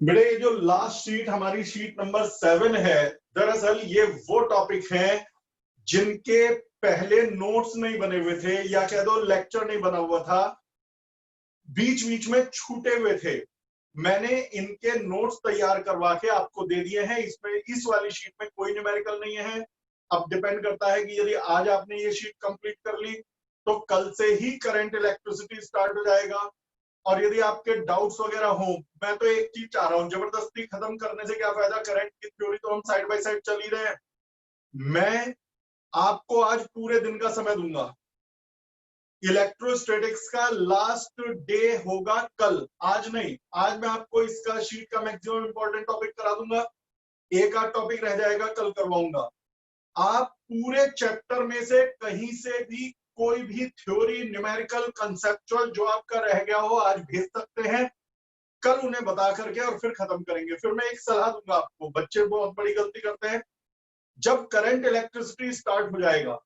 बेटे ये जो लास्ट शीट हमारी शीट नंबर 7 है, दरअसल ये वो टॉपिक हैं जिनके पहले नोट्स नहीं बने हुए थे या कह दो लेक्चर नहीं बना हुआ था, बीच बीच में छूटे हुए थे। मैंने इनके नोट्स तैयार करवा के आपको दे दिए हैं। इसमें इस वाली शीट में कोई न्यूमेरिकल नहीं है। अब डिपेंड करता है कि यदि आज आपने ये शीट कंप्लीट कर ली तो कल से ही करंट इलेक्ट्रिसिटी स्टार्ट हो जाएगा। और यदि आपके डाउट्स वगैरह हो, मैं तो एक चीज चाह रहा हूं, जबरदस्ती खत्म करने से क्या फायदा, करंट की थ्योरी तो हम साइड बाय साइड चल ही रहे हैं। मैं आपको आज पूरे दिन का समय दूंगा। इलेक्ट्रोस्टैटिक्स का लास्ट डे होगा कल, आज नहीं। आज मैं आपको इसका शीट का मैक्सिमम इंपॉर्टेंट टॉपिक करा दूंगा, एक आध टॉपिक रह जाएगा कल करवाऊंगा। आप पूरे चैप्टर में से कहीं से भी कोई भी थ्योरी, न्यूमेरिकल, कंसेप्चुअल जो आपका रह गया हो आज भेज सकते हैं। कल उन्हें बता करके और फिर खत्म करेंगे। फिर मैं एक सलाह दूंगा आपको, बच्चे बहुत बड़ी गलती करते हैं। जब करंट इलेक्ट्रिसिटी स्टार्ट हो जाएगा,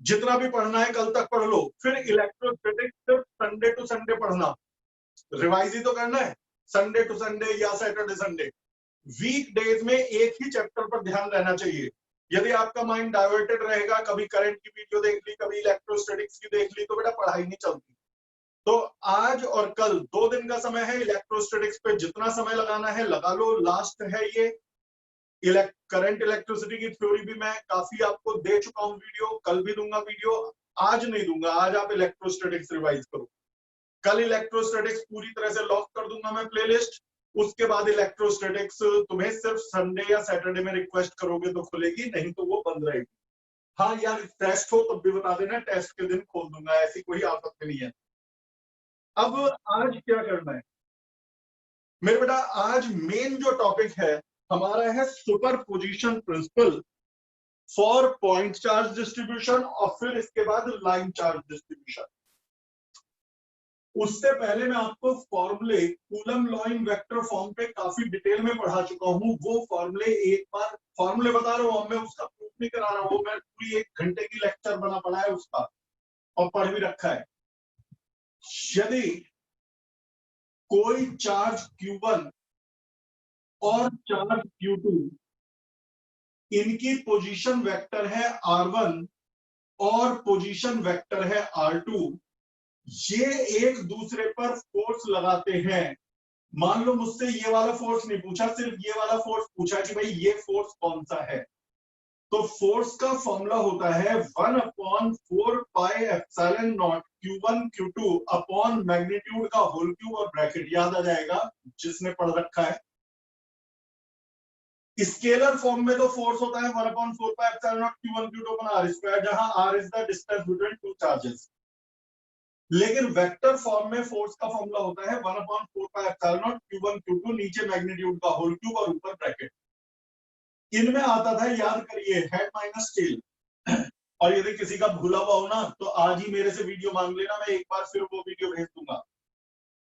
जितना भी पढ़ना है कल तक पढ़ लो, फिर इलेक्ट्रोस्टैटिक्स सिर्फ संडे टू संडे पढ़ना। रिवाइज ही तो करना है, संडे टू संडे या सैटरडे संडे। वीक डेज में एक ही चैप्टर पर ध्यान रहना चाहिए। यदि आपका माइंड डाइवर्टेड रहेगा, कभी करंट की वीडियो देख ली, कभी इलेक्ट्रोस्टैटिक्स की देख ली, तो बेटा पढ़ाई नहीं चलती। तो आज और कल 2 दिन का समय है। इलेक्ट्रोस्टैटिक्स पे जितना समय लगाना है लगा लो, लास्ट है ये। करंट इलेक्ट्रिसिटी की थ्योरी भी मैं काफी आपको दे चुका हूं वीडियो, कल भी दूंगा वीडियो, आज नहीं दूंगा। आज आप इलेक्ट्रोस्टैटिक्स रिवाइज करो, कल इलेक्ट्रोस्टैटिक्स पूरी तरह से लॉक कर दूंगा मैं प्लेलिस्ट। उसके बाद इलेक्ट्रोस्टैटिक्स तुम्हें सिर्फ संडे या सैटरडे में रिक्वेस्ट करोगे तो खुलेगी, नहीं तो वो बंद रहेगी। हाँ यार, टेस्ट हो तब भी बता देना, टेस्ट के दिन खोल दूंगा, ऐसी कोई आफत नहीं है। अब आज क्या करना है मेरे बेटा, आज मेन जो टॉपिक है हमारा है superposition principle for point charge distribution, और फिर इसके बाद लाइन चार्ज डिस्ट्रीब्यूशन। उससे पहले मैं आपको फॉर्मूले coulomb law in vector form पे काफी डिटेल में पढ़ा चुका हूं। वो फॉर्मूले एक बार फॉर्मूले बता रहा हूं, मैं उसका प्रूफ नहीं करा रहा हूं। मैं पूरी 1 घंटे की लेक्चर बना पड़ा है उसका और पढ़ भी रखा है। यदि कोई चार्ज Q1 और चार्ज Q2, इनकी पोजीशन वेक्टर है R1 और पोजीशन वेक्टर है R2, ये एक दूसरे पर फोर्स लगाते हैं। मान लो मुझसे ये वाला फोर्स नहीं पूछा, सिर्फ ये वाला फोर्स पूछा कि भाई ये फोर्स कौन सा है, तो फोर्स का फॉर्मूला होता है 1/4πε0 Q1 Q2 अपॉन मैग्नीट्यूड का होल क्यूब और ब्रैकेट। याद आ जाएगा जिसने पढ़ रखा है। स्केलर फॉर्म में तो फोर्स होता है 1/4πε0 Q1 Q2 अपॉन r², जहां r is the distance between two charges. लेकिन वेक्टर फॉर्म में फोर्स का फॉर्मूला होता है 1/4πε0 Q1 Q2, नीचे मैग्नीट्यूड का होल क्यूब और ऊपर ब्रैकेट। इनमें आता था, याद करिए, हेड माइनस टेल। और यदि किसी का भूला हुआ हो ना तो आज ही मेरे से वीडियो मांग लेना, मैं एक बार फिर वो वीडियो भेज दूंगा।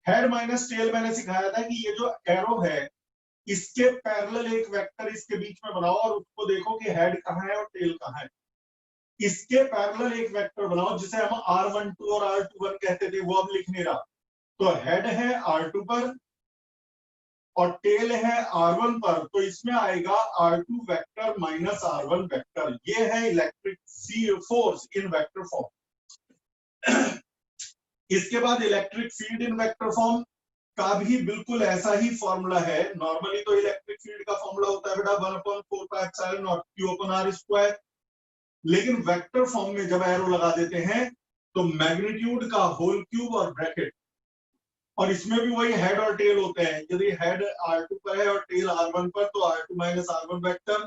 हेड माइनस टेल मैंने सिखाया था कि ये जो एरो है इसके पैरेलल एक वेक्टर इसके बीच में बनाओ और उसको देखो कि हेड कहाँ है और टेल कहाँ है। इसके पैरेलल एक वेक्टर बनाओ जिसे हम R12 और R21 कहते थे, वो अब लिख नहीं रहा। तो हेड है R2 पर और टेल है R1 पर, तो इसमें आएगा R2 vector minus R1 vector. ये है electric force in vector form. इसके बाद इलेक्ट्रिक फील्ड इन वेक्टर फॉर्म का भी बिल्कुल ऐसा ही फॉर्मूला है। नॉर्मली तो इलेक्ट्रिक फील्ड का फॉर्मूला होता है बेटा 1/4πε0 Q/r², लेकिन वेक्टर फॉर्म में जब एरो लगा देते हैं तो मैग्नीट्यूड का होल क्यूब और ब्रैकेट। और इसमें भी वही हेड और टेल होते हैं। यदि हेड R2 पर है और टेल R1 पर, तो R2 माइनस R1 वेक्टर,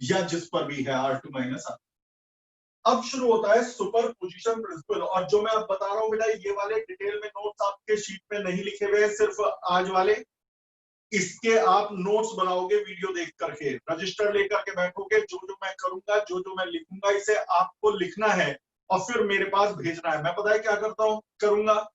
या जिस पर भी है R2 माइनस R। अब शुरू होता है सुपर पोजिशन प्रिंसिपल। और जो मैं अब बता रहा हूं बेटा, ये वाले डिटेल में नोट्स आपके शीट में नहीं लिखे हुए, सिर्फ आज वाले। इसके आप नोट्स बनाओगे वीडियो देख करके, रजिस्टर लेकर के बैठोगे, जो जो मैं करूंगा, जो जो मैं लिखूंगा, इसे आपको लिखना है और फिर मेरे पास भेजना है। मैं पता है क्या करता हूँ, करूंगा,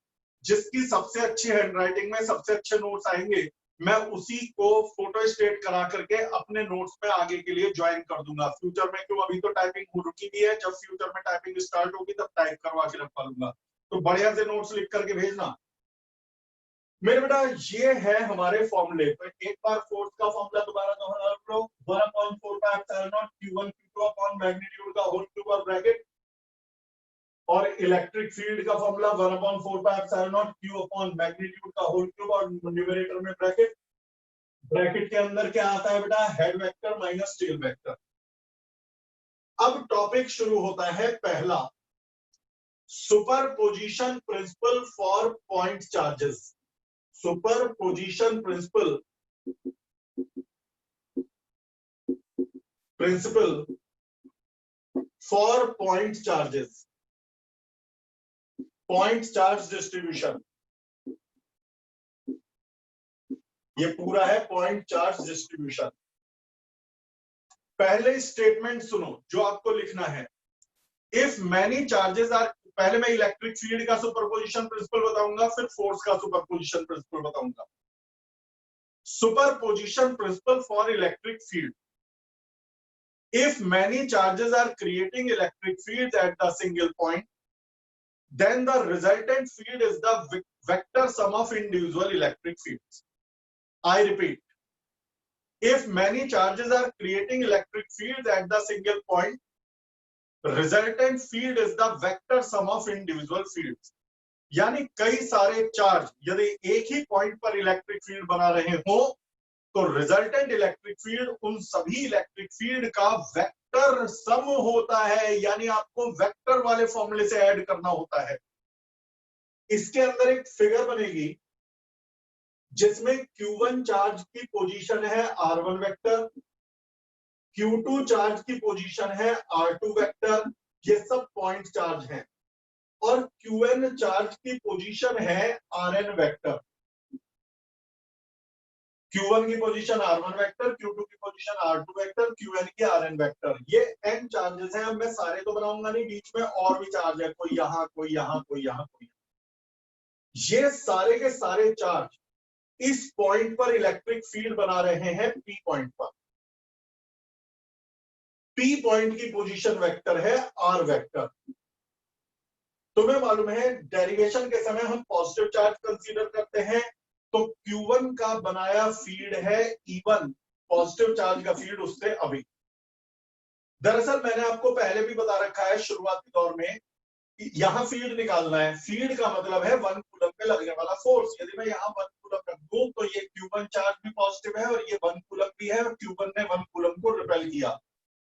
जिसकी सबसे अच्छी हैंडराइटिंग में सबसे अच्छे नोट्स आएंगे, मैं उसी को फोटो स्टेट करा करके अपने नोट्स में आगे के लिए ज्वाइन कर दूंगा फ्यूचर में। क्यों, अभी तो टाइपिंग रुकी भी है, जब फ्यूचर में टाइपिंग स्टार्ट होगी तब टाइप करवा के रखवा लूंगा। तो बढ़िया से नोट्स लिख करके भेजना। मेरे बेटा ये है हमारे फॉर्मूले। तो एक बार फोर्स का फॉर्मूला दोबारा दोहरा लो, 1/4 pi epsilon not Q1 Q2 upon magnitude का होल क्यूब और ब्रैकेट, और इलेक्ट्रिक फील्ड का formula 1/4 pi epsilon not Q upon magnitude का होल क्यूब और न्यूमरेटर में ब्रैकेट। ब्रैकेट के अंदर क्या आता है बेटा, head vector minus tell vector. अब टॉपिक शुरू होता है पहला, superposition principle for point charges. Superposition principle for point charges, point charge distribution. ये पूरा है पॉइंट चार्ज डिस्ट्रीब्यूशन। पहले स्टेटमेंट सुनो जो आपको लिखना है, इफ मैनी चार्जेस आर, पहले मैं इलेक्ट्रिक फील्ड का सुपरपोजिशन प्रिंसिपल बताऊंगा, फिर फोर्स का सुपरपोजिशन प्रिंसिपल बताऊंगा। Superposition principle for electric field, if many charges are creating electric fields at the single point, then the resultant field is the vector sum of individual electric fields. I repeat, if many charges are creating electric fields at the single point, resultant field is the vector sum of individual fields. यानी कई सारे charge यदि एक ही point पर electric field बना रहे हो, तो रिजल्टेंट इलेक्ट्रिक फील्ड उन सभी इलेक्ट्रिक फील्ड का वेक्टर सम होता है, यानी आपको वेक्टर वाले फॉर्मूले से ऐड करना होता है। इसके अंदर एक फिगर बनेगी जिसमें Q1 चार्ज की पोजीशन है R1 वेक्टर, Q2 चार्ज की पोजीशन है R2 वेक्टर, ये सब पॉइंट चार्ज हैं, और Qn चार्ज की पोजीशन है Rn वेक्टर। Q1 की पोजीशन R1 वेक्टर, Q2 की पोजीशन R2 वेक्टर, Qn की Rn वेक्टर। ये n चार्जेस हैं। अब मैं सारे तो बनाऊंगा नहीं, बीच में और भी चार्ज है, कोई यहां कोई यहां कोई यहां कोई। ये सारे के सारे चार्ज इस पॉइंट पर इलेक्ट्रिक फील्ड बना रहे हैं P पॉइंट पर। P पॉइंट की पोजीशन वेक्टर है R वेक्टर। तुम्हें मालूम है डेरिवेशन के समय हम पॉजिटिव चार्ज कंसीडर करते हैं, तो Q1 का बनाया फील्ड है E1, पॉजिटिव चार्ज का फील्ड उससे अभी। दरअसल मैंने आपको पहले भी बता रखा है शुरुआती दौर में, यहां फील्ड निकालना है। फील्ड का मतलब है 1 कूलम पे लगने वाला फोर्स। यदि मैं यहाँ 1 कूलम रख दूं तो ये Q1 चार्ज भी पॉजिटिव है और ये 1 कूलम भी है, और Q1 ने 1 कूलम को रिपेल किया।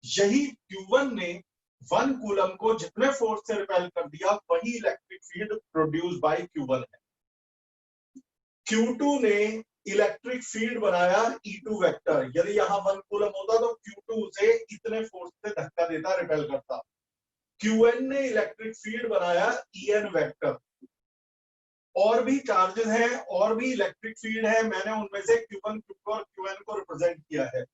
यही Q1 ने 1 कूलम को जितने फोर्स से रिपेल कर दिया, वही electric field produce by Q1 है। Q2 ने इलेक्ट्रिक फील्ड बनाया E2 वेक्टर। यदि यहाँ 1 कूलम होता तो Q2 से इतने फोर्स से धक्का देता, रिपेल करता। Qn ने इलेक्ट्रिक फील्ड बनाया En वेक्टर। और भी चार्जेस हैं, और भी इलेक्ट्रिक फील्ड है, मैंने उनमें से Q1, Q2 और Qn को रिप्रेजेंट किया है।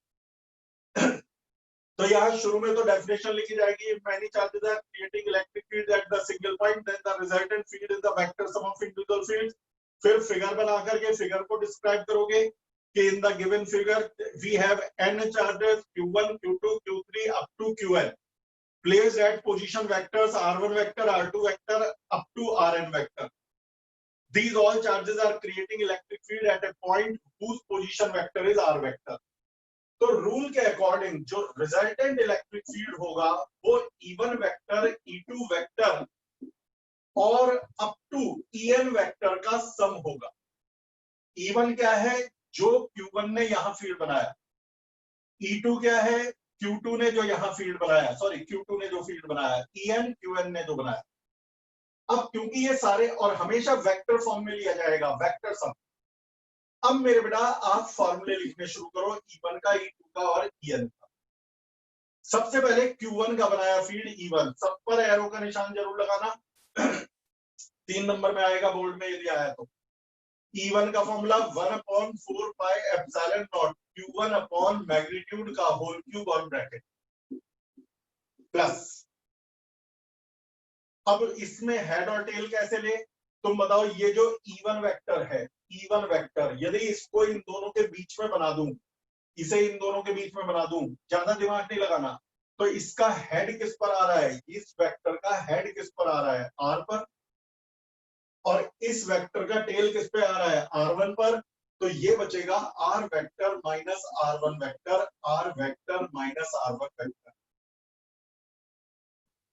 तो यहाँ शुरू में तो डेफिनेशन लिखी जाएगी, many charges are creating electric field at the single point, then the resultant field is the vector sum of individual fields. फिर फिगर बना करके फिगर को डिस्क्राइब करोगे कि in the given figure we have n charges Q1, Q2, Q3 up to Qn placed at position vectors R1 vector, R2 vector up to Rn vector. These all charges are creating electric field at a point whose position vector is R vector. तो rule के according जो resultant electric field होगा वो E1 vector, E2 vector और up to En vector का सम होगा। E1 क्या है, जो Q1 ने यहां फील्ड बनाया। E2 क्या है, Q2 ने जो यहां फील्ड बनाया, सॉरी Q2 ने जो फील्ड बनाया, En Qn ने जो बनाया। अब क्योंकि ये सारे और हमेशा वेक्टर फॉर्म में लिया जाएगा, वेक्टर सम। अब मेरे बेटा आप फॉर्मूले लिखने शुरू करो, E1 का, E2 का और En का। सबसे पहले Q1 का बनाया फील्ड E1, सब पर एरो का निशान जरूर लगाना। 3 नंबर में आएगा बोर्ड में यदि आया तो। E1 का formula 1/4 pi epsilon not Q1 upon magnitude का होल क्यूब और ब्रैकेट प्लस। अब इसमें हेड और टेल कैसे ले, तुम बताओ। ये जो E1 वेक्टर है, E1 वेक्टर यदि इसको इन दोनों के बीच में बना दूं, इसे इन दोनों के बीच में बना दूं, ज्यादा दिमाग नहीं लगाना, तो इसका हेड किस पर आ रहा है, इस वेक्टर का हेड किस पर आ रहा है, R पर, और इस वेक्टर का टेल किस पे आ रहा है, r1 पर, तो ये बचेगा r vector minus r1 vector, r vector minus r1 vector.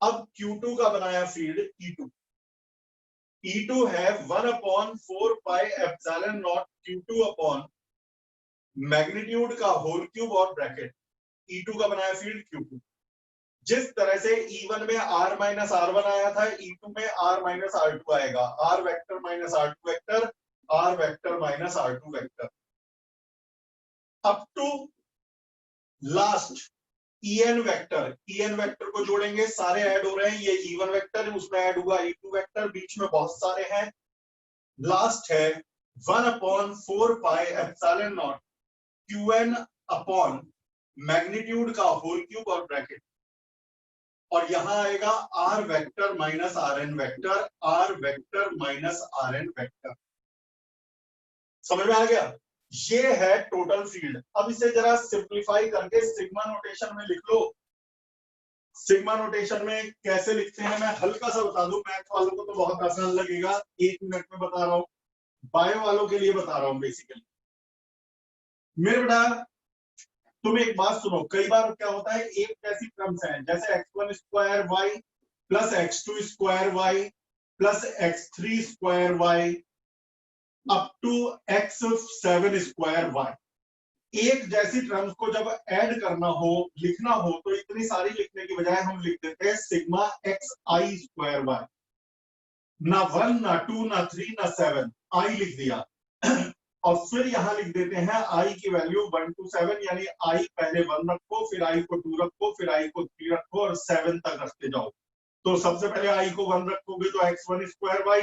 अब Q2 का बनाया फील्ड E2, E2 है 1/4 pi epsilon not Q2 upon magnitude का होल क्यूब और ब्रैकेट, E2 का बनाया फील्ड Q2। जिस तरह से E1 में r माइनस r1 आया था, E2 में r माइनस r2 आएगा, r vector minus r2 vector, r vector minus r2 vector. Up to last En vector, En vector को जोड़ेंगे, सारे ऐड हो रहे हैं, ये E1 वेक्टर उसमें ऐड हुआ E2 वेक्टर, बीच में बहुत सारे हैं। लास्ट है 1/4 pi epsilon not Qn upon magnitude का होल क्यूब और ब्रैकेट, और यहां आएगा r vector minus rn vector, r vector minus rn vector. समझ में आ गया? ये है टोटल फील्ड। अब इसे जरा सिंप्लीफाई करके सिग्मा नोटेशन में लिख लो। सिग्मा नोटेशन में कैसे लिखते हैं मैं हल्का सा बता दूं, मैथ वालों को तो बहुत आसान लगेगा, 1 मिनट में बता रहा हूं, बायो वालों के लिए बता रहा हूं बेसिकली। मेरे बेटा तुम एक बात सुनो, कई बार क्या होता है, एक जैसी टर्म्स हैं, जैसे x1 square y plus x2 square y plus x3 square y up to x7 square y। एक जैसी टर्म्स को जब ऐड करना हो, लिखना हो, तो इतनी सारी लिखने की बजाय हम लिख देते हैं सिग्मा xi स्क्वायर y। ना 1 ना 2 ना 3 ना 7, i लिख दिया और फिर यहां लिख देते हैं i की वैल्यू 1 to 7, यानी i पहले 1 रखो, फिर i को 2 रखो, फिर i को 3 रखो और 7 तक रखते जाओ। तो सबसे पहले i को 1 रखोगे तो x1 स्क्वायर y,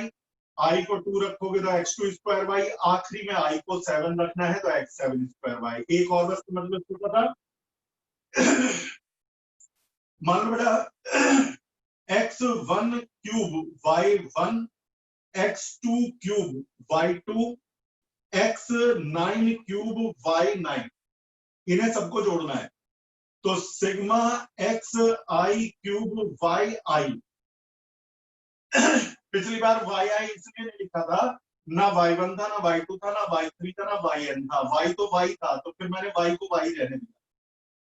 i को 2 रखोगे तो x2 स्क्वायर y, आखिरी में i को 7 रखना है तो x7 स्क्वायर y। एक और बस मतलब इसको पता मान लो बेटा x1 cube y1, x2 cube y2, x9 cube y9, इन्हें सबको जोड़ना है। तो सिग्मा एक्स आई क्यूब वाई आई, पिछली बार वाई आई इसलिए नहीं लिखा था, ना y1 था, ना y2 था, ना y3 था, ना yn था, y तो y था, तो फिर मैंने y को y रहने दिया।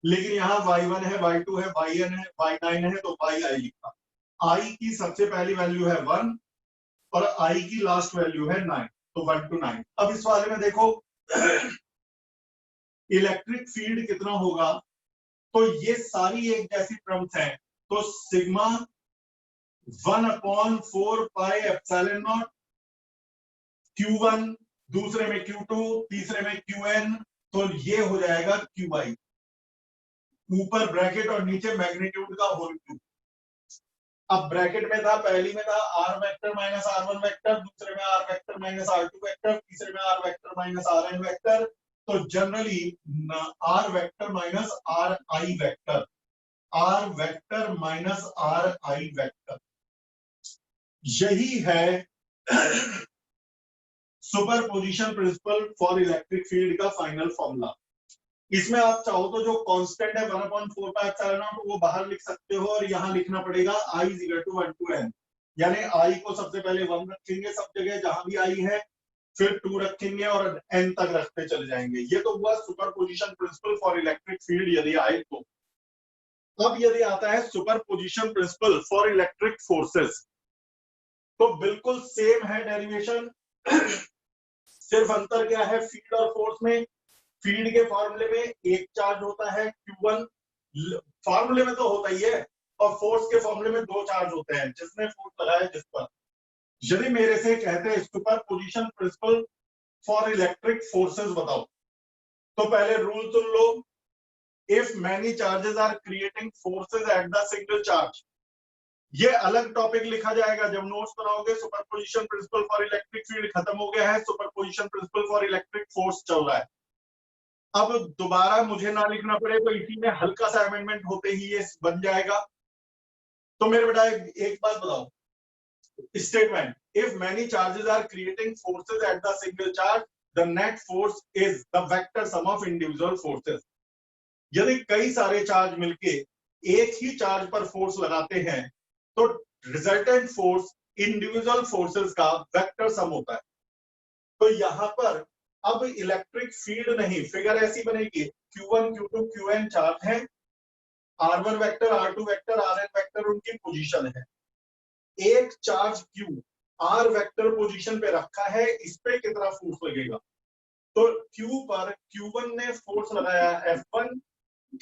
लेकिन यहाँ y1 है, y2 है, yn है, y9 है, तो yi लिखा। i की सबसे पहली वैल्यू है 1 और i की लास्ट वैल्यू है 9, तो 1 to 9। अब इस वाले में देखो इलेक्ट्रिक फील्ड कितना होगा, तो ये सारी एक जैसी टर्म्स हैं, तो sigma 1/4 pi epsilon not Q1, दूसरे में Q2, तीसरे में Qn, तो ये हो जाएगा Qi, ऊपर ब्रैकेट और नीचे मैग्नीट्यूड का होल क्यूब। अब ब्रैकेट में था, पहली में था r vector minus r1 vector, दूसरे में r vector minus r2 vector, तीसरे में r vector minus rn vector, तो generally r vector minus ri vector, r vector minus ri vector, यही है superposition principle for electric field का final formula. इसमें आप चाहो तो जो कांस्टेंट है 1/4 पाई एप्सिलॉन नॉट वो बाहर लिख सकते हो, और यहाँ लिखना पड़ेगा i = 1 to n, यानी i को सबसे पहले 1 रखेंगे सब जगह जहां भी i है, फिर 2 रखेंगे और n तक रखते चले जाएंगे। ये तो हुआ superposition principle for electric field यदि आए तो। अब यदि आता है superposition principle for electric forces, तो बिल्कुल सेम है डेरिवेशन, सिर्फ अंतर क्या है फील्ड और फोर्स में। फील्ड के फॉर्मूले में एक चार्ज होता है Q1, फॉर्मूले में तो होता ही है, और फोर्स के फॉर्मूले में 2 चार्ज होते हैं, जिसने फोर्स लगाया जिस पर। यदि मेरे से कहते हैं superposition principle for electric forces बताओ, तो पहले रूल सुन लो, if many charges are creating forces at the single charge, ये अलग टॉपिक लिखा जाएगा जब नोट्स बनाओगे। Superposition principle for electric field खत्म हो गया है, superposition principle for electric force चल रहा है। अब दोबारा मुझे ना लिखना पड़े तो इसी में हल्का सा अमेंडमेंट होते ही ये बन जाएगा। तो मेरे बेटा एक बात बताओ, statement, if many charges are creating forces at the single charge, the net force is the vector sum of individual forces. यदि कई सारे चार्ज मिलके एक ही चार्ज पर फोर्स लगाते हैं, तो रिजल्टेंट फोर्स इंडिविजुअल फोर्सेस का वेक्टर सम होता है। तो यहां पर अब इलेक्ट्रिक फील्ड नहीं, फिगर ऐसी बनेगी, Q1 Q2 Qn चार्ज है, R1 vector R2 vector Rn vector उनकी पोजीशन है। एक charge Q R vector position पे रखा है, इस पे कितना फोर्स लगेगा? तो Q पर Q1 ने फोर्स लगाया F1,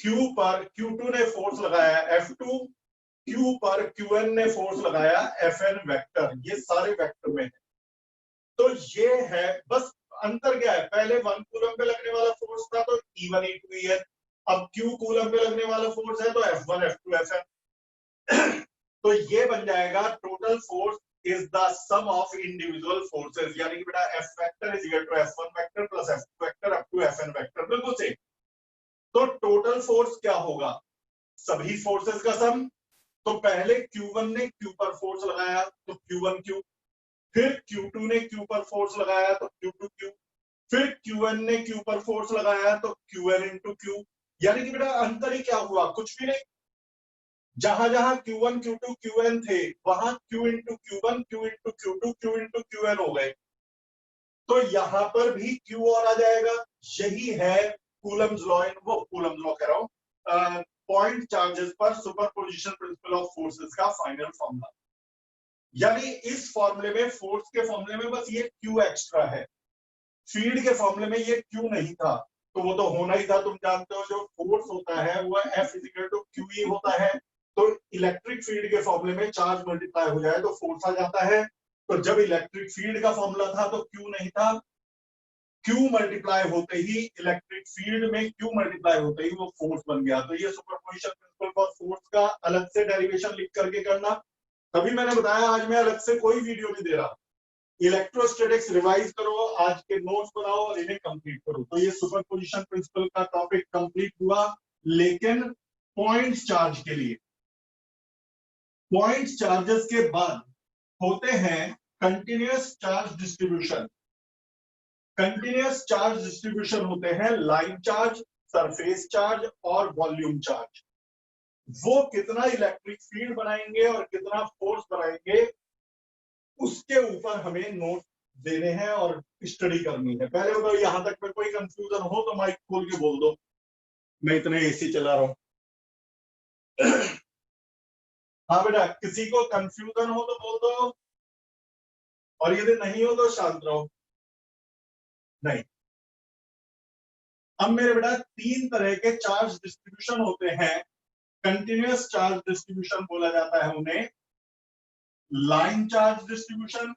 Q पर Q2 ने फोर्स लगाया F2, Q पर Qn ने फोर्स लगाया Fn वेक्टर। ये सारे वेक्टर में है। तो ये है, बस अंतर क्या है, पहले 1 कूलम पे लगने वाला फोर्स था तो E1 E2 En, अब Q कूलम पे लगने वाला फोर्स है तो F1 F2 Fn। तो ये बन जाएगा total force is the sum of individual forces, यानी कि बेटा F vector is equal to F1 vector plus F2 vector up to Fn vector, बिल्कुल सेम। तो टोटल फोर्स क्या होगा? सभी फोर्सेस का सम। तो पहले Q1 ने Q पर फोर्स लगाया तो Q1 Q, फिर Q2 ने Q पर फोर्स लगाया तो Q2 Q, फिर Qn ने Q पर फोर्स लगाया तो Qn इंटू Q। यानी कि बेटा अंतर ही क्या हुआ? कुछ भी नहीं। जहां जहां Q1 Q2 Qn थे वहां Q into Q1 Q into Q2 Q into Qn हो गए। तो यहां पर भी Q और आ जाएगा। यही है कूलम्स लॉ, वो कूलम्स लॉ कह रहा हूं, पॉइंट चार्जेस पर सुपरपोजिशन प्रिंसिपल ऑफ फोर्सेस का फाइनल फॉर्मूला। यानी इस फॉर्मूले में, फोर्स के फॉर्मूले में बस ये Q एक्स्ट्रा है, फील्ड के फॉर्मूले में ये Q नहीं था। तो वो तो होना ही था, तुम जानते हो जो फोर्स होता है वो F इक्वल टू QE होता है। तो इलेक्ट्रिक फील्ड के फॉर्मूले में चार्ज मल्टीप्लाई हो जाए तो फोर्स आ जाता है। तो जब इलेक्ट्रिक फील्ड का फॉर्मूला था तो Q नहीं था, Q मल्टीप्लाई होते ही इलेक्ट्रिक फील्ड में Q मल्टीप्लाई होते ही वो फोर्स बन गया। तो ये सुपरपोजिशन प्रिंसिपल फॉर फोर्स का अलग से डेरिवेशन लिख करके करना। तभी मैंने बताया आज मैं अलग से कोई वीडियो नहीं दे रहा। इलेक्ट्रोस्टैटिक्स रिवाइज करो, आज के नोट्स बनाओ और इन्हें कंप्लीट करो। तो ये सुपरपोजिशन प्रिंसिपल का टॉपिक कंप्लीट हुआ, लेकिन पॉइंट चार्ज के लिए। पॉइंट चार्जेस के बाद होते हैं continuous charge distribution. Continuous charge distribution होते हैं लाइन चार्ज, सरफेस चार्ज और वॉल्यूम चार्ज। वो कितना इलेक्ट्रिक फील्ड बनाएंगे और कितना फोर्स बनाएंगे उसके ऊपर हमें नोट देने हैं और स्टडी करनी है। पहले बताओ यहां तक में कोई कंफ्यूजन हो तो माइक खोल के बोल दो, मैं इतने एसी चला रहा हूं। हाँ बेटा, किसी को कंफ्यूजन हो तो बोल दो, और यदि नहीं हो तो शांत रहो। नहीं, अब मेरे बेटा तीन तरह के चार्ज डिस्ट्रीब्यूशन होते हैं। कंटिन्यूअस चार्ज डिस्ट्रीब्यूशन बोला जाता है उन्हें, line charge distribution,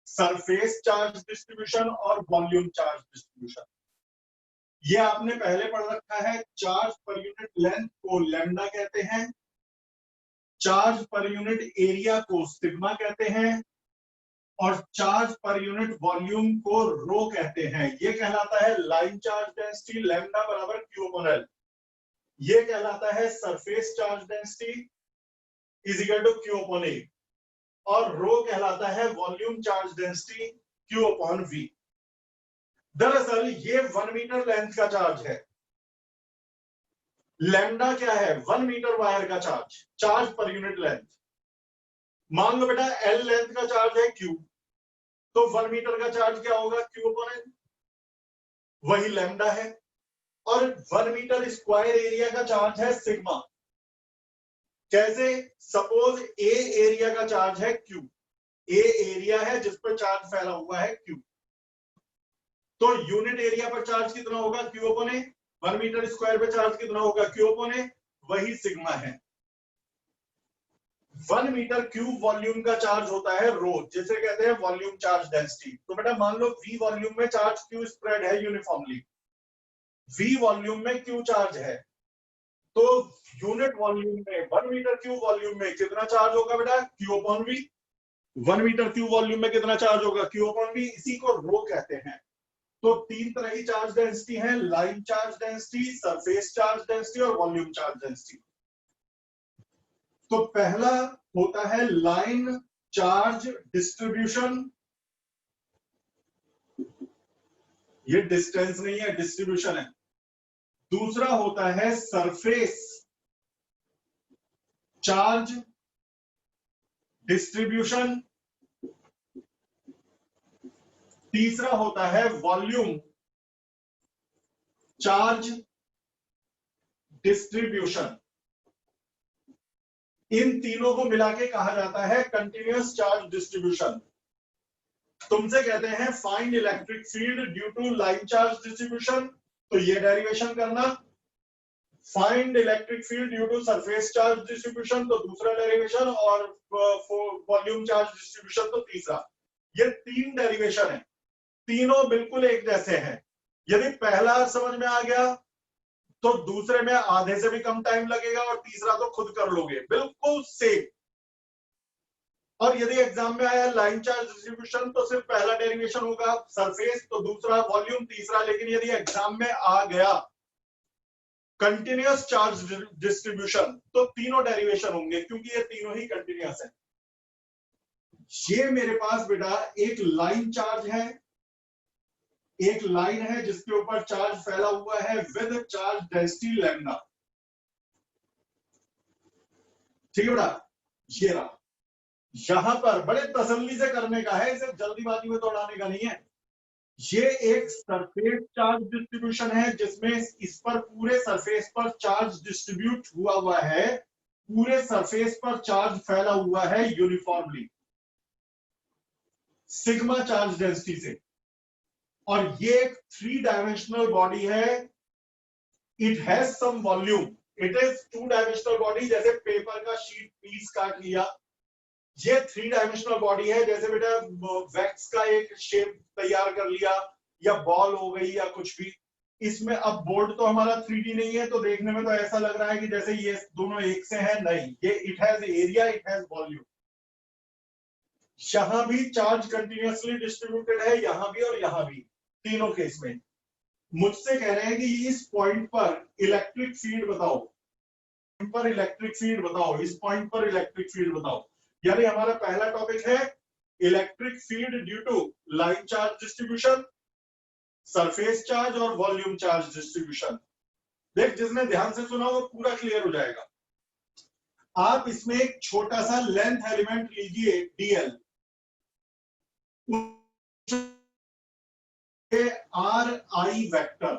surface charge distribution और वॉल्यूम चार्ज डिस्ट्रीब्यूशन। ये आपने पहले पढ़ रखा है। चार्ज पर यूनिट लेंथ को लैम्डा कहते हैं, चार्ज पर यूनिट एरिया को सिग्मा कहते हैं, और चार्ज पर यूनिट वॉल्यूम को रो कहते हैं। ये कहलाता है लाइन चार्ज डेंसिटी, लैम्डा बराबर Q अपॉन L। ये कहलाता है surface charge density is equal to Q upon A, और रो कहलाता है volume charge density Q upon V। दरअसल ये 1 मीटर लेंथ का चार्ज है। लैम्डा क्या है? 1 मीटर वायर का charge, charge per unit length. मान लो बेटा L लेंथ का चार्ज है Q, तो 1 मीटर का चार्ज क्या होगा? Q अपॉन L, वही लैम्डा है। और 1 मीटर स्क्वायर एरिया का चार्ज है सिग्मा। कैसे? सपोज A एरिया का चार्ज है Q, A एरिया है जिस पर चार्ज फैला हुआ है Q, तो यूनिट एरिया पर चार्ज कितना होगा? Q upon A। 1 metre square पे चार्ज कितना होगा? Q अपॉन A, वही सिग्मा है। 1 मीटर क्यूब वॉल्यूम का चार्ज होता है रो, जिसे कहते हैं वॉल्यूम चार्ज डेंसिटी। तो बेटा मान लो V वॉल्यूम में चार्ज Q स्प्रेड है यूनिफॉर्मली, V वॉल्यूम में Q चार्ज है, तो यूनिट वॉल्यूम में 1 मीटर क्यूब वॉल्यूम में कितना चार्ज होगा बेटा? Q upon V। 1 metre cube volume में कितना चार्ज होगा? Q upon V। इसी को रो कहते हैं। तो तीन तरह की चार्ज डेंसिटी है, line charge density, surface charge density और वॉल्यूम चार्ज डेंसिटी। तो पहला होता है लाइन चार्ज डिस्ट्रीब्यूशन, ये डिस्टेंस नहीं है, डिस्ट्रीब्यूशन है। दूसरा होता है सरफेस चार्ज डिस्ट्रीब्यूशन, तीसरा होता है वॉल्यूम चार्ज डिस्ट्रीब्यूशन। इन तीनों को मिला के कहा जाता है कंटिन्यूअस चार्ज डिस्ट्रीब्यूशन। तुमसे कहते हैं find electric field due to line charge distribution, तो ये डेरिवेशन करना। Find electric field due to surface charge distribution तो दूसरा डेरिवेशन, और वॉल्यूम चार्ज डिस्ट्रीब्यूशन तो तीसरा। ये तीन डेरिवेशन है, तीनों बिल्कुल एक जैसे हैं। यदि पहला समझ में आ गया तो दूसरे में आधे से भी कम टाइम लगेगा, और तीसरा तो खुद कर लोगे, बिल्कुल सेम। और यदि एग्जाम में आया लाइन चार्ज डिस्ट्रीब्यूशन तो सिर्फ पहला डेरिवेशन होगा सरफेस, तो दूसरा वॉल्यूम, तीसरा। लेकिन यदि एग्जाम में आ गया कंटिन्यूअस चार्ज डिस्ट्रीब्यूशन तो तीनों डेरिवेशन होंगे, क्योंकि ये तीनों ही कंटिन्यूअस है। ये मेरे पास बेटा एक लाइन चार्ज है, एक लाइन है जिसके ऊपर चार्ज फैला हुआ है विद चार्ज डेंसिटी लैम्डा। ठीक है बेटा, ये रहा। यहां पर बड़े तसल्ली से करने का है, इसे जल्दीबाजी में दौड़ाने का नहीं है। ये एक सरफेस चार्ज डिस्ट्रीब्यूशन है जिसमें इस पर पूरे सरफेस पर चार्ज डिस्ट्रीब्यूट हुआ है, पूरे सरफेस पर चार्ज फैला हुआ है यूनिफॉर्मली सिग्मा चार्ज डेंसिटी से। और ये एक 3 डायमेंशनल बॉडी है। It has some volume, it is 2 dimensional body, जैसे पेपर का शीट पीस काट लिया। ये 3 डायमेंशनल बॉडी है, जैसे बेटा वैक्स का एक शेप तैयार कर लिया, या बॉल हो गई, या कुछ भी। इसमें अब बोर्ड तो हमारा 3D नहीं है, तो देखने में तो ऐसा लग रहा है कि जैसे ये दोनों एक से हैं। नहीं, ये it has area, it has volume. यहां भी चार्ज कंटिन्यूअसली डिस्ट्रीब्यूटेड है, यहां भी और यहां भी, तीनों केस में। मुझसे कह रहे हैं कि इस पॉइंट पर इलेक्ट्रिक फील्ड बताओ, पर इलेक्ट्रिक फील्ड बताओ, इस पॉइंट पर इलेक्ट्रिक फील्ड बताओ। यानी हमारा पहला टॉपिक है electric field due to line charge distribution, surface charge और वॉल्यूम चार्ज डिस्ट्रीब्यूशन। देख, जिसने ध्यान से सुना वो पूरा क्लियर हो जाएगा। आप इसमें एक छोटा सा लेंथ एलिमेंट लीजिए dl, आर आई वेक्टर।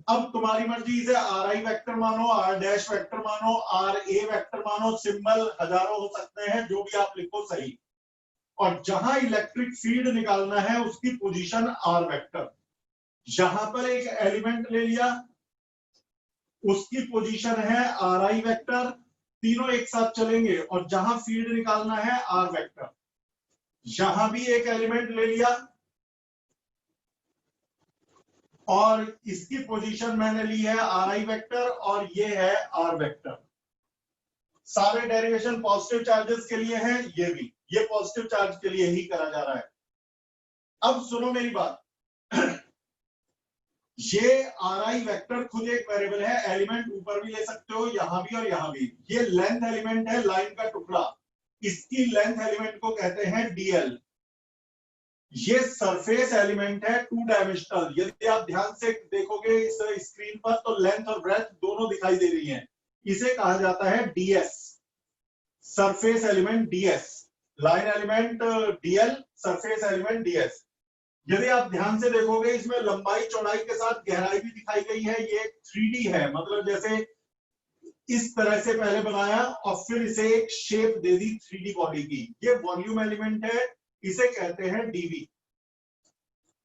अब तुम्हारी मर्जी, इसे आर आई वेक्टर मानो, आर डैश वेक्टर मानो, आर ए वेक्टर मानो, सिंबल हजारों हो सकते हैं, जो भी आप लिखो सही। और जहां इलेक्ट्रिक फील्ड निकालना है उसकी पोजीशन आर वेक्टर। यहां पर एक एलिमेंट ले लिया, उसकी पोजीशन है आर आई वेक्टर, तीनों एक साथ चलेंगे। और जहां फील्ड निकालना है आर वेक्टर। यहां भी एक एलिमेंट ले लिया और इसकी पोजीशन मैंने ली है आर आई वेक्टर, और ये है आर वेक्टर। सारे डेरिवेशन पॉजिटिव चार्जेस के लिए हैं, ये भी, ये पॉजिटिव चार्ज के लिए ही करा जा रहा है। अब सुनो मेरी बात, ये आर आई वेक्टर खुद एक वेरिएबल है, एलिमेंट ऊपर भी ले सकते हो, यहां भी और यहां भी। ये लेंथ एलिमेंट है, लाइन का टुकड़ा, इसकी लेंथ एलिमेंट को कहते हैं डीएल। ये सरफेस एलिमेंट है 2 डायमेंशनल। यदि आप ध्यान से देखोगे इस स्क्रीन पर तो लेंथ और ब्रेड्थ दोनों दिखाई दे रही हैं। इसे कहा जाता है DS, surface element DS, line element DL, surface element DS. यदि आप ध्यान से देखोगे इसमें लंबाई चौड़ाई के साथ गहराई भी दिखाई गई है। ये 3D है, मतलब जैसे इस तरह से पहले बनाया और फिर इसे एक शेप दे दी 3D बॉडी की। ये वॉल्यूम एलिमेंट है, इसे कहते हैं डीवी।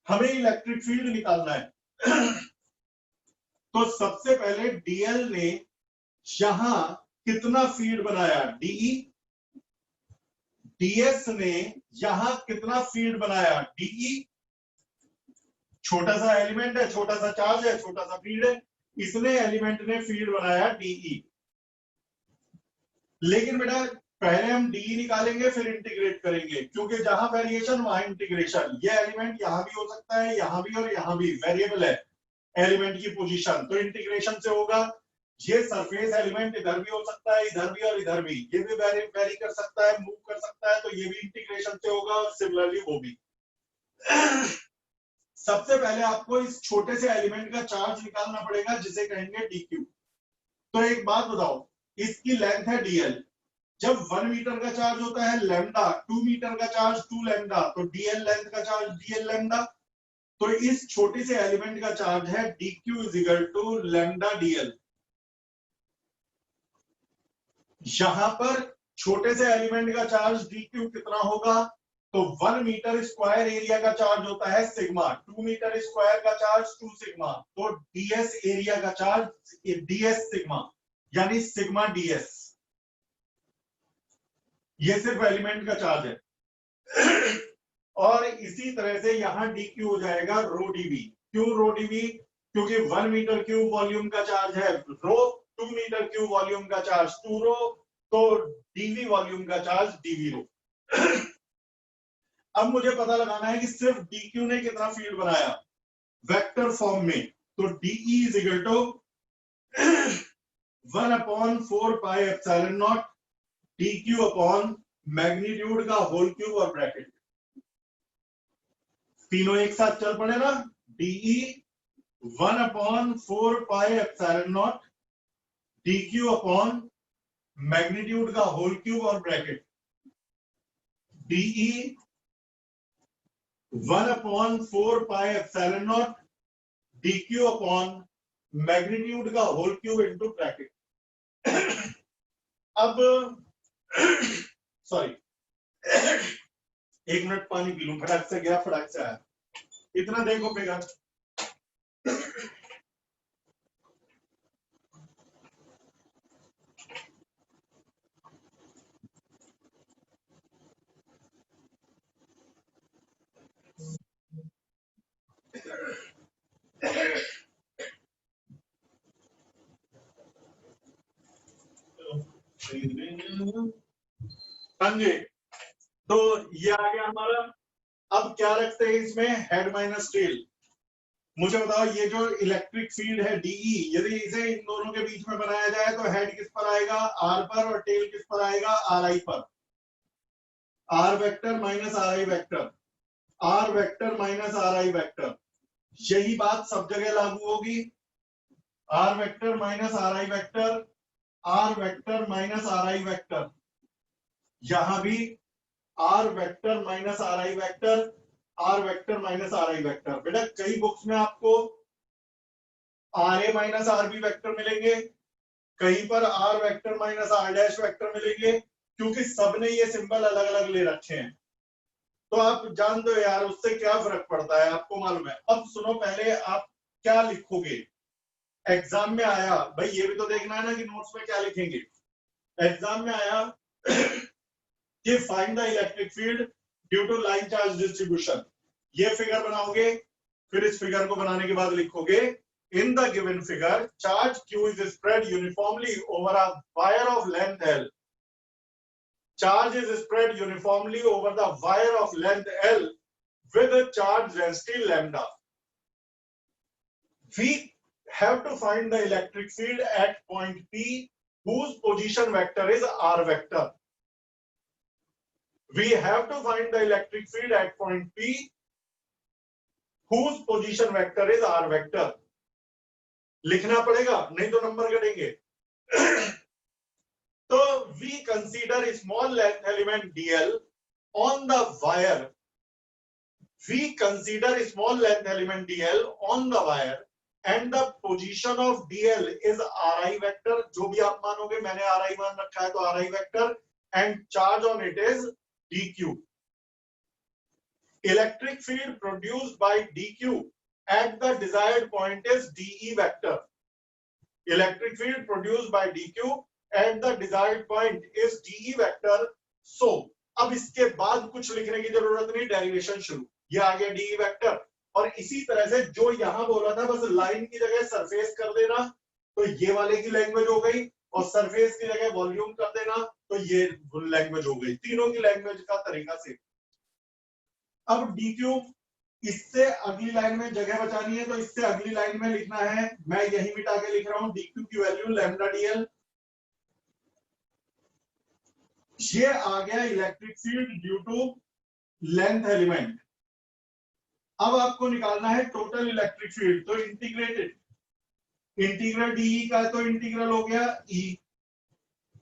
हमें इलेक्ट्रिक फील्ड निकालना है। तो सबसे पहले डीएल ने यहां कितना फील्ड बनाया, डीई। डीएस ने यहां कितना फील्ड बनाया, डीई। छोटा सा एलिमेंट है, छोटा सा चार्ज है, छोटा सा फील्ड है, इसने एलिमेंट ने फील्ड बनाया डीई। लेकिन बेटा पहले हम डी निकालेंगे फिर इंटीग्रेट करेंगे, क्योंकि जहां वेरिएशन वहां इंटीग्रेशन। ये एलिमेंट यहां भी हो सकता है, यहां भी और यहां भी, वेरिएबल है एलिमेंट की पोजीशन, तो इंटीग्रेशन से होगा। ये सरफेस एलिमेंट इधर भी हो सकता है, इधर भी और इधर भी, ये भी वेरी कर सकता है, मूव कर सकता है, तो ये भी इंटीग्रेशन से होगा, और सिमिलरली वो भी। सबसे पहले आपको इस छोटे से एलिमेंट का चार्ज निकालना पड़ेगा, जिसे कहेंगे डीक्यू। तो एक बात बताओ, इसकी लेंथ है डीएल, जब 1 मीटर का चार्ज होता है लैम्डा, 2 मीटर का चार्ज 2 लैम्डा, तो डीएल लेंथ का चार्ज डीएल लैम्डा। तो इस छोटे से एलिमेंट का चार्ज है dq is equal to lambda dl. यहां पर छोटे से एलिमेंट का चार्ज dq कितना होगा, तो 1 मीटर स्क्वायर एरिया का चार्ज होता है सिग्मा, 2 मीटर स्क्वायर का चार्ज 2 सिग्मा, तो ds एरिया का चार्ज ds सिग्मा, यानी सिग्मा ds। ये सिर्फ एलिमेंट का चार्ज है। और इसी तरह से यहां dq हो जाएगा रो dv। क्यों रो dv? क्योंकि 1 मीटर क्यूब वॉल्यूम का चार्ज है रो, 2 मीटर क्यूब वॉल्यूम का चार्ज 2 रो, तो dv वॉल्यूम का चार्ज dv रो। अब मुझे पता लगाना है कि सिर्फ dq ने कितना फील्ड बनाया वेक्टर फॉर्म में, तो de is equal to 1/4 pi epsilon naught dq upon magnitude का होल क्यूब और ब्रैकेट। तीनों एक साथ चल पड़े ना, de 1/4 pi epsilon naught dq upon magnitude का होल क्यूब और bracket, de 1/4 pi epsilon naught dq upon magnitude का होल क्यूब इनटू ब्रैकेट। अब सॉरी, 1 मिनट पानी पी लूं, फटाक से गया फटाक से आया। इतना देखो फिगर, हाँ जी, तो ये आ गया हमारा। अब क्या रखते हैं इसमें, हेड माइनस टेल। मुझे बताओ ये जो इलेक्ट्रिक फील्ड है डीई, यदि इसे इन दोनों के बीच में बनाया जाए तो हेड किस पर आएगा, आर पर, और टेल किस पर आएगा, आर आई पर। R vector minus R I vector, R vector minus R I vector, यही बात सब जगह लागू होगी। R vector minus R I vector, R vector minus R I vector, यहां भी R vector minus R I vector, R vector minus R I vector. बेटा कई बुक्स में आपको R A minus R B vector मिलेंगे, कहीं पर R vector minus R dash vector मिलेंगे, क्योंकि सबने ये सिंबल अलग अलग ले रखे हैं। तो आप जान दो यार, उससे क्या फर्क पड़ता है, आपको मालूम है। अब सुनो, पहले आप क्या लिखोगे एग्जाम में आया, भाई ये भी तो देखना है ना कि नोट्स में क्या लिखेंगे। एग्जाम में आया कि find the electric field due to line charge distribution, ये फिगर बनाओगे, फिर इस फिगर को बनाने के बाद लिखोगे in the given figure charge q is spread uniformly over a wire of length L. Charge is spread uniformly over the wire of length L with a charge density lambda. We have to find the electric field at point P whose position vector is r vector. We have to find the electric field at point P whose position vector is r vector. लिखना पड़ेगा, नहीं तो number कटेंगे। तो we consider a small length element dl on the wire. We consider a small length element dl on the wire and the position of dl is ri vector, जो भी आप मानोगे, मैंने ri मान रखा है तो ri vector, and charge on it is dq. Electric field produced by dq at the desired point is de vector. Electric field produced by dq at the desired point is de vector. So अब इसके बाद कुछ लिखने की जरूरत नहीं, derivation शुरू। ये आ गया de vector, और इसी तरह से जो यहां बोला था बस लाइन की जगह सरफेस कर देना, तो ये वाले की लैंग्वेज हो गई, और सरफेस की जगह वॉल्यूम कर देना, तो ये लैंग्वेज हो गई। तीनों की लैंग्वेज का तरीका से। अब dq, इससे अगली लाइन में जगह बचानी है, तो इससे अगली लाइन में लिखना है, मैं यही मिटा के लिख रहा हूं, dq की वैल्यू लैम्डा dl। ये आ गया electric field due to length element. अब आपको निकालना है टोटल इलेक्ट्रिक फील्ड, तो इंटीग्रेटेड, इंटीग्रल डी का तो इंटीग्रल हो गया ई,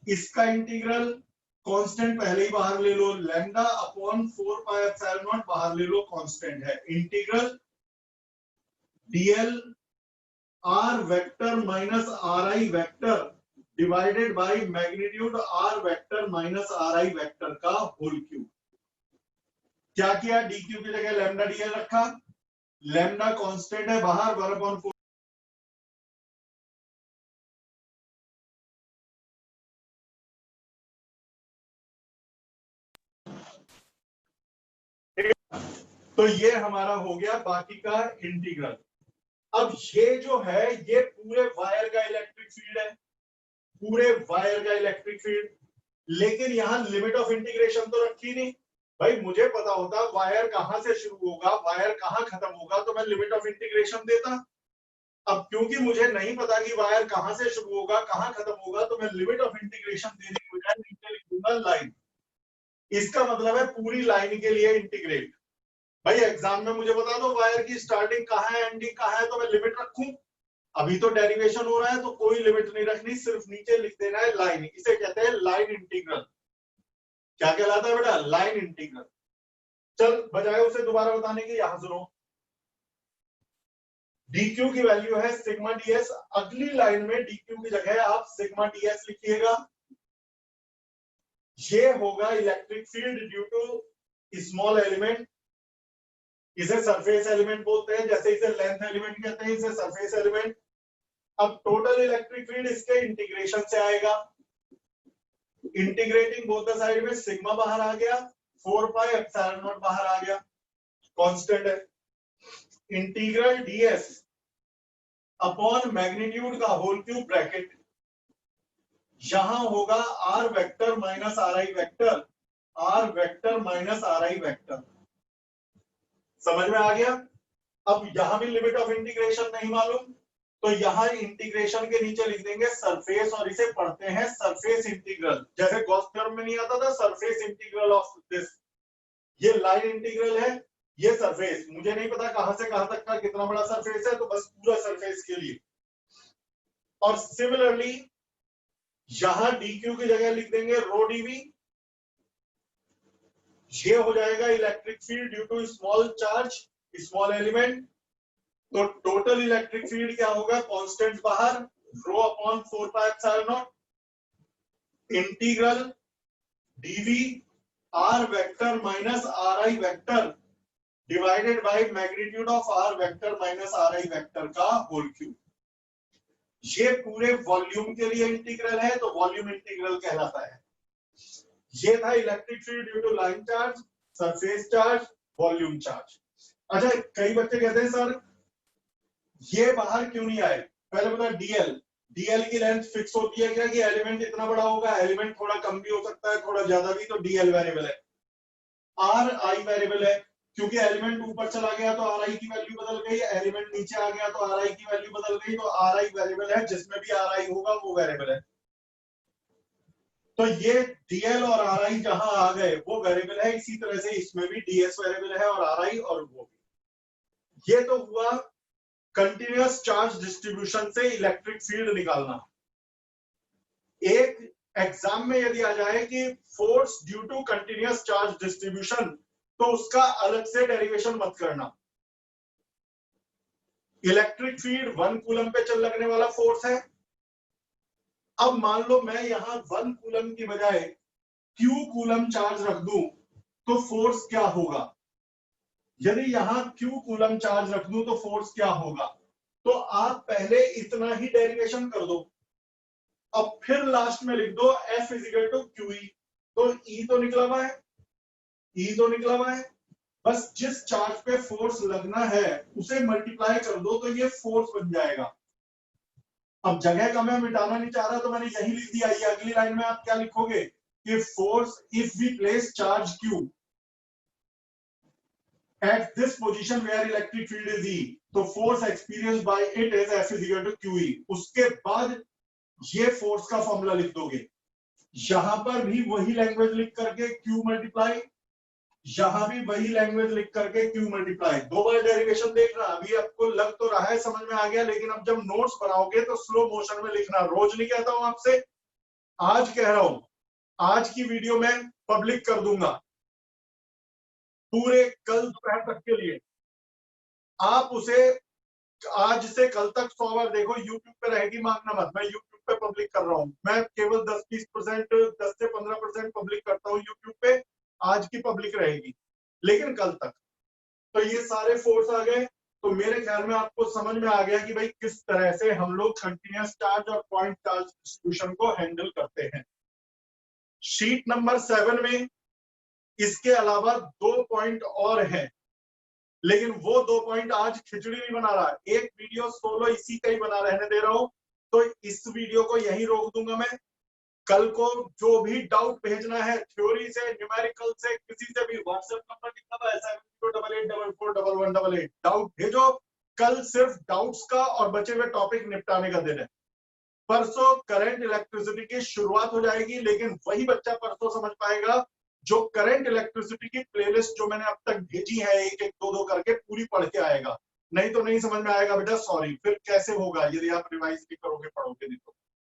इसका इंटीग्रल कांस्टेंट पहले ही बाहर ले लो, lambda upon 4 pi epsilon naught बाहर ले लो, कांस्टेंट है। Integral DL R vector minus R I vector divided by magnitude R vector minus R I vector का होल क्यूब। क्या किया, डी क्यू की जगह लैम्डा डीएल रखा, लैम्डा कांस्टेंट है बाहर 1/4। तो ये हमारा हो गया बाकी का इंटीग्रल। अब ये जो है ये पूरे वायर का इलेक्ट्रिक फील्ड है, पूरे वायर का इलेक्ट्रिक फील्ड। लेकिन यहां लिमिट ऑफ इंटीग्रेशन तो रखी नहीं। भाई मुझे पता होता वायर कहां से शुरू होगा, वायर कहां खत्म होगा, तो मैं लिमिट ऑफ इंटीग्रेशन देता। अब क्योंकि मुझे नहीं पता कि वायर कहां से शुरू होगा कहां खत्म होगा, तो मैं लिमिट ऑफ इंटीग्रेशन देने की बजाय नीचे लिख दूंगा लाइन। इसका मतलब है पूरी लाइन के लिए इंटीग्रेट। भाई एग्जाम में मुझे बता दो वायर की स्टार्टिंग कहां है एंडिंग कहां है, तो मैं लिमिट रखूं। अभी तो डेरिवेशन हो रहा है तो कोई लिमिट नहीं रखनी, सिर्फ नीचे लिख देना है लाइन। इसे कहते हैं लाइन इंटीग्रल। क्या कहलाता है बेटा, लाइन इंटीग्रल। चल बजाय उसे दोबारा बताने की यहां सुनो, dq की वैल्यू है सिग्मा ds। अगली लाइन में dq की जगह आप सिग्मा ds लिखिएगा। ये होगा electric field due to small element. इसे सरफेस एलिमेंट बोलते हैं, जैसे इसे लेंथ एलिमेंट कहते हैं, इसे सरफेस एलिमेंट। अब टोटल इलेक्ट्रिक फील्ड इसके इंटीग्रेशन से आएगा। इंटीग्रेटिंग बोथ द साइड में सिग्मा बाहर आ गया, 4 पाई एप्सिलॉन नॉट बाहर आ गया, कांस्टेंट है। इंटीग्रल ds अपॉन मैग्नीट्यूड का होल क्यूब ब्रैकेट, यहां होगा r vector minus R I vector, r vector minus R I vector. समझ में आ गया। अब यहां भी लिमिट ऑफ इंटीग्रेशन नहीं मालूम, तो यहां इंटीग्रेशन के नीचे लिख देंगे सरफेस, और इसे पढ़ते हैं सरफेस इंटीग्रल। जैसे गॉस थ्योरम में नहीं आता था सरफेस इंटीग्रल ऑफ दिस, ये लाइन इंटीग्रल है, ये सरफेस। मुझे नहीं पता कहां से कहां तक का कितना बड़ा सरफेस है, तो बस पूरा सरफेस के लिए। और सिमिलरली यहां dq की जगह लिख देंगे रो dv। ये हो जाएगा electric field due to small charge, small element. तो टोटल इलेक्ट्रिक फील्ड क्या होगा, कांस्टेंट बाहर rho upon 4 pi epsilon naught integral dv r vector minus R I vector divided by magnitude of r vector minus R I vector का whole cube. ये पूरे volume के लिए integral है, तो वॉल्यूम इंटीग्रल कहलाता है। ये था electric field due to line charge, surface charge, volume charge. अच्छा कई बच्चे कहते हैं सर ये बाहर क्यों नहीं आए। पहले बता डीएल की लेंथ फिक्स होती है क्या कि एलिमेंट इतना बड़ा होगा, एलिमेंट थोड़ा कम भी हो सकता है थोड़ा ज्यादा भी, तो डीएल वेरिएबल है। आर आई वेरिएबल है, क्योंकि एलिमेंट ऊपर चला गया तो आर आई की वैल्यू बदल गई, एलिमेंट नीचे आ गया तो आर आई की वैल्यू बदल गई, तो आर आई वेरिएबल है, जिसमें भी आर आई होगा वो वेरिएबल है। तो ये डीएल और आर आई जहां आ गए वो वेरिएबल है, इसी तरह से इसमें भी डीएस वेरिएबल है और आर आई और वो भी। ये तो हुआ कंटिन्यूअस चार्ज डिस्ट्रीब्यूशन से इलेक्ट्रिक फील्ड निकालना। एक एग्जाम में यदि आ जाए कि force due to continuous charge distribution, तो उसका अलग से डेरिवेशन मत करना। इलेक्ट्रिक फील्ड 1 कूलम पे चल लगने वाला फोर्स है। अब मान लो मैं यहां 1 कूलम की बजाय q कूलम चार्ज रख दूं, तो फोर्स क्या होगा। यदि यहां q कूलम चार्ज रख दूं तो फोर्स क्या होगा। तो आप पहले इतना ही डेरिवेशन कर दो, अब फिर लास्ट में लिख दो F इजिकल टू QE। तो E तो निकला हुआ है, E तो निकला हुआ है, बस जिस चार्ज पे फोर्स लगना है उसे मल्टीप्लाई कर दो तो ये फोर्स बन जाएगा। अब जगह का मैं मिटाना नहीं चाह रहा तो मैंने यही लिख दिया। ये अगली लाइन में आप क्या लिखोगे कि force if we place charge Q at this position where electric field is E, तो force experience by it is F is equal to QE। उसके बाद ये फोर्स का फॉर्मूला लिख दोगे, यहां पर भी वही लैंग्वेज लिख करके Q मल्टीप्लाई, यहां भी वही लैंग्वेज लिख करके Q मल्टीप्लाई। दो बार डेरिवेशन देखना। अभी आपको लग तो रहा है समझ में आ गया, लेकिन अब जब नोट्स बनाओगे तो स्लो मोशन में लिखना। रोज नहीं कहता हूं आपसे, आज कह रहा हूं, आज की वीडियो में पब्लिक कर दूंगा पूरे कल दोपहर तक के लिए। आप उसे आज से कल तक 100 बार देखो, यूट्यूब पे रहेगी, मांगना मत। मैं यूट्यूब पे पब्लिक कर रहा हूँ, मैं केवल 10-20%, 10 से 15% पब्लिक करता हूँ यूट्यूब पे। आज की पब्लिक रहेगी, लेकिन कल तक। तो ये सारे फोर्स आ गए, तो मेरे ख्याल में आपको समझ में आ गया कि भाई किस तरह से हम लोग कंटिन्यूअस चार्ज और पॉइंट चार्ज डिस्ट्रीब्यूशन को हैंडल करते हैं। शीट नंबर 7 में इसके अलावा 2 पॉइंट और हैं, लेकिन वो 2 पॉइंट आज खिचड़ी नहीं बना रहा, एक वीडियो सोलो इसी का ही बना रहने दे रहा हूं। तो इस वीडियो को यहीं रोक दूंगा मैं। कल को जो भी डाउट भेजना है, थ्योरी से, न्यूमेरिकल से, किसी से भी, व्हाट्सएप नंबर लिखा हुआ है 7288441188, डाउट भेजो। कल सिर्फ डाउट्स का और बचे हुए टॉपिक निपटाने का दिन है। परसों करंट इलेक्ट्रिसिटी की शुरुआत हो जाएगी, लेकिन वही बच्चा परसों समझ पाएगा जो करंट इलेक्ट्रिसिटी की प्लेलिस्ट जो मैंने अब तक भेजी है, एक एक दो दो करके पूरी पढ़ के आएगा। नहीं तो नहीं समझ में आएगा बेटा, सॉरी। फिर कैसे होगा यदि आप रिवाइज नहीं करोगे, पढ़ोगे नहीं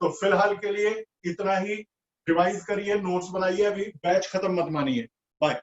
तो फिलहाल के लिए इतना ही। रिवाइज करिए, नोट्स बनाइए, अभी बैच खत्म मत मानिए। बाय।